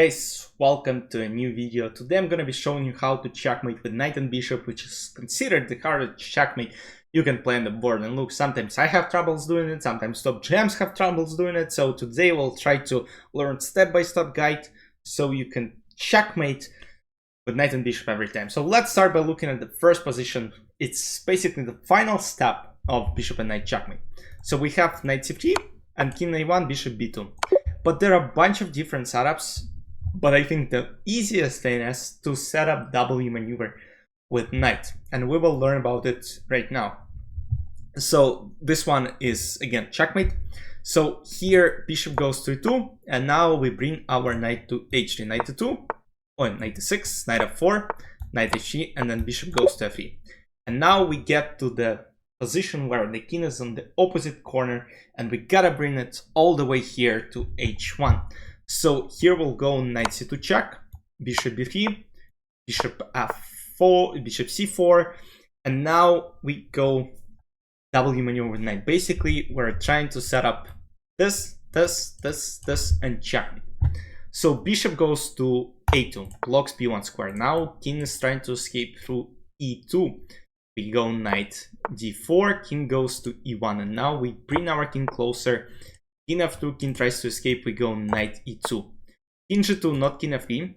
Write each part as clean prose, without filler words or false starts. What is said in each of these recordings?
Guys, welcome to a new video. Today I'm going to be showing you how to checkmate with knight and bishop, which is considered the hardest checkmate you can play on the board. And look, sometimes I have troubles doing it, sometimes top GMs have troubles doing it. So today we'll try to learn step-by-step guide so you can checkmate with knight and bishop every time. So let's start by looking at the first position. It's basically the final step of bishop and knight checkmate. So we have knight c3 and king a1, bishop b2. But there are a bunch of different setups. But I think the easiest thing is to set up W maneuver with knight, and we will learn about it right now. So this one is again checkmate. So here bishop goes to 2, and now we bring our knight to h3, knight to 2, or knight to 6, knight f4, knight h3, and then bishop goes to f3. And now we get to the position where the king is on the opposite corner, and we gotta bring it all the way here to h1. So here we'll go knight c2 check, bishop b3, bishop f4, bishop c4, and now we go W maneuver with knight. Basically, we're trying to set up this, and checkmate. So bishop goes to a2, blocks b1 square. Now king is trying to escape through e2. We go knight d4, king goes to e1, and now we bring our king closer. King f2, king tries to escape, we go knight e2. King g2, not king f3.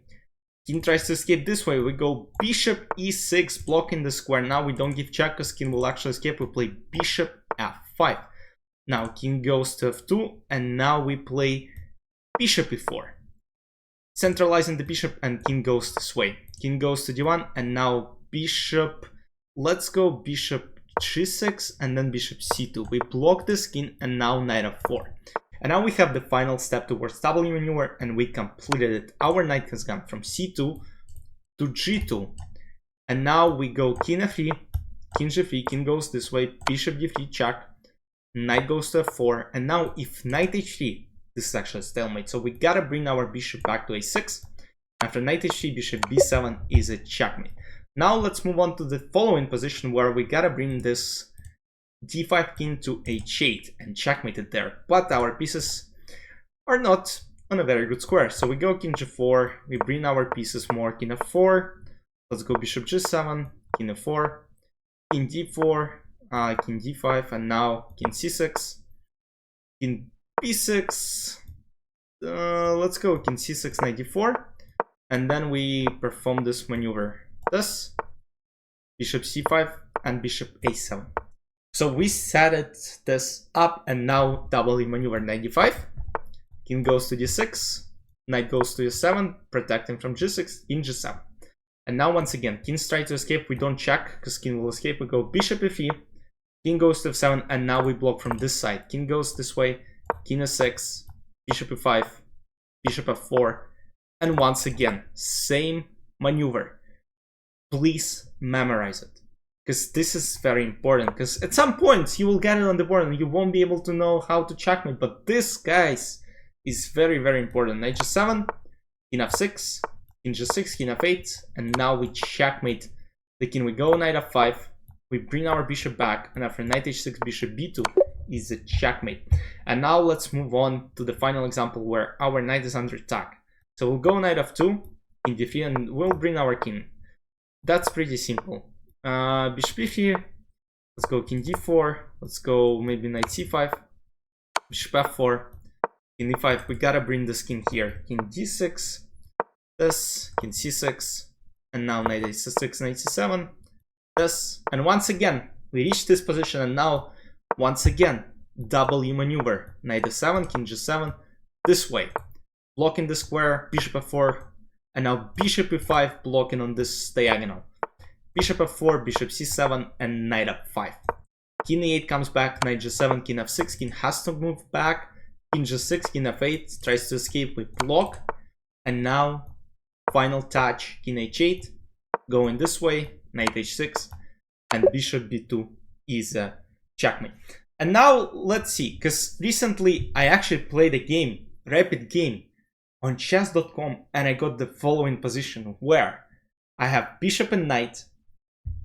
King tries to escape this way, we go bishop e6, blocking the square. Now we don't give check because king will actually escape, we play bishop f5. Now king goes to f2, and now we play bishop e4. Centralizing the bishop, and king goes this way. King goes to d1, and now bishop, let's go bishop g6, and then bishop c2. We block this king, and now knight f4. And now we have the final step towards W maneuver, and we completed it. Our knight has gone from c2 to g2. And now we go king f3, king g3, king goes this way, bishop d3 check, knight goes to f4. And now if knight h3, this is actually a stalemate, so we gotta bring our bishop back to a6. After knight h3, bishop b7 is a checkmate. Now let's move on to the following position where we gotta bring this d5 king to h8 and checkmate it there, but our pieces are not on a very good square. So we go king g4, we bring our pieces more, king f4, let's go bishop g7, king f4, king d4, king d5, and now king c6, king b6, let's go king c6, knight d4, and then we perform this maneuver, this, bishop c5, and bishop a7. So we set this up, and now W maneuver knight d5, king goes to d6, knight goes to d7, protecting from g6, king g7. And now once again, kings try to escape, we don't check because king will escape, we go bishop e3, king goes to f7, and now we block from this side. King goes this way, king e6, bishop e5, bishop f4, and once again, same maneuver. Please memorize it, because this is very important, because at some point you will get it on the board and you won't be able to know how to checkmate, but this, guys, is very, very important. Knight g7, king f6, king g6, king f8, and now we checkmate the king. We go knight f5, we bring our bishop back, and after knight h6, bishop b2 is a checkmate. And now let's move on to the final example where our knight is under attack. So we'll go knight f2, king d3, and we'll bring our king. That's pretty simple. Bishop e3, let's go king d4, let's go maybe knight c5, bishop f4, king e5. We gotta bring this king here, king d6, this, king c6, and now knight a6, knight c7, this, and once again we reach this position, and now once again W maneuver, knight a7, king g7, this way, blocking the square, bishop f4, and now bishop e5, blocking on this diagonal. Bishop f4, bishop c7, and knight f5. King e8 comes back, knight g7, king f6, king has to move back, king g6, king f8, tries to escape, we block, and now final touch, king h8, going this way, knight h6, and bishop b2 is a checkmate. And now let's see, because recently I actually played a game, rapid game, on chess.com, and I got the following position where I have bishop and knight,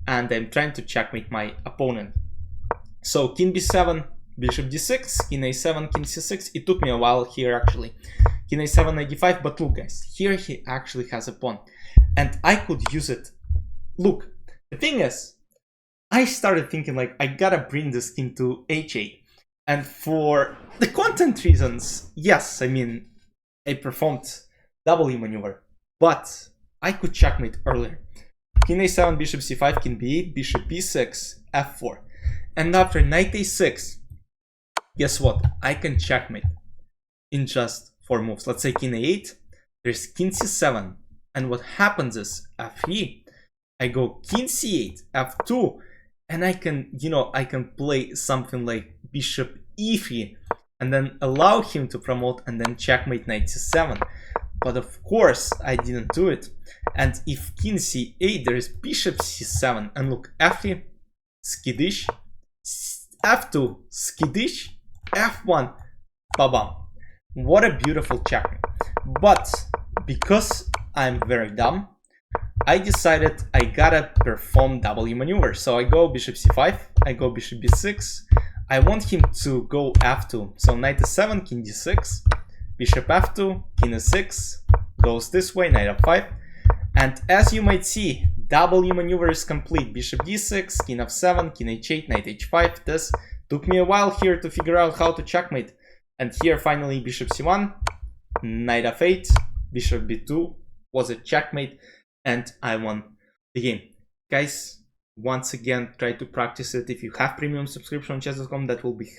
and I'm trying to checkmate my opponent. So king b7, bishop d6, king a7, king c6. It took me a while here actually. King a7, knight d5, but look guys, here he actually has a pawn. And I could use it. Look, the thing is, I started thinking like, I gotta bring this king to h8. And for the content reasons, yes, I mean, I performed W maneuver, but I could checkmate earlier. King a7, bishop c5, king b8, bishop b6, f4. And after knight a6, guess what? I can checkmate in just 4 moves. Let's say king a8, there's king c7, and what happens is f3, I go king c8, f2, and I can, you know, I can play something like bishop e3, and then allow him to promote, and then checkmate knight c7. But of course, I didn't do it. And if king c8, there is bishop c7, and look, f3, skittish, f2, skittish, f1, ba-bam. What a beautiful checkmate. But because I'm very dumb, I decided I gotta perform W maneuver. So I go bishop c5, I go bishop b6. I want him to go f2. So knight e7, king d6, bishop f2, king e6, goes this way, knight f5. And as you might see, W maneuver is complete. Bishop d6, king f7, king h8, knight h5. This took me a while here to figure out how to checkmate. And here finally bishop c1, knight f8, bishop b2 was a checkmate, and I won the game. Guys, once again, try to practice it. If you have premium subscription on chess.com, that will be,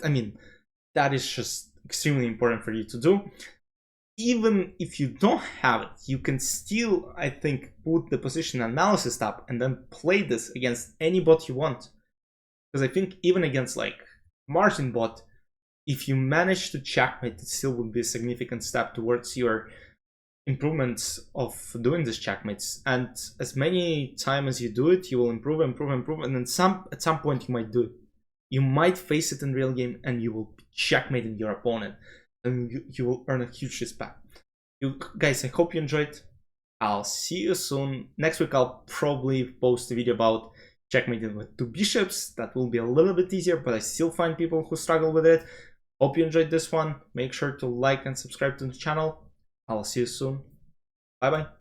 I mean, that is just extremely important for you to do. Even if you don't have it, you can still, I think, put the position analysis tab and then play this against any bot you want. Because I think even against like Margin bot, if you manage to checkmate, it still would be a significant step towards your improvements of doing these checkmates. And as many times as you do it, you will improve, and then at some point you might do it. You might face it in real game and you will be checkmating your opponent, and you will earn a huge respect. Guys, I hope you enjoyed. I'll see you soon. Next week I'll probably post a video about checkmating with 2 bishops. That will be a little bit easier, but I still find people who struggle with it. Hope you enjoyed this one. Make sure to like and subscribe to the channel. I'll see you soon. Bye bye.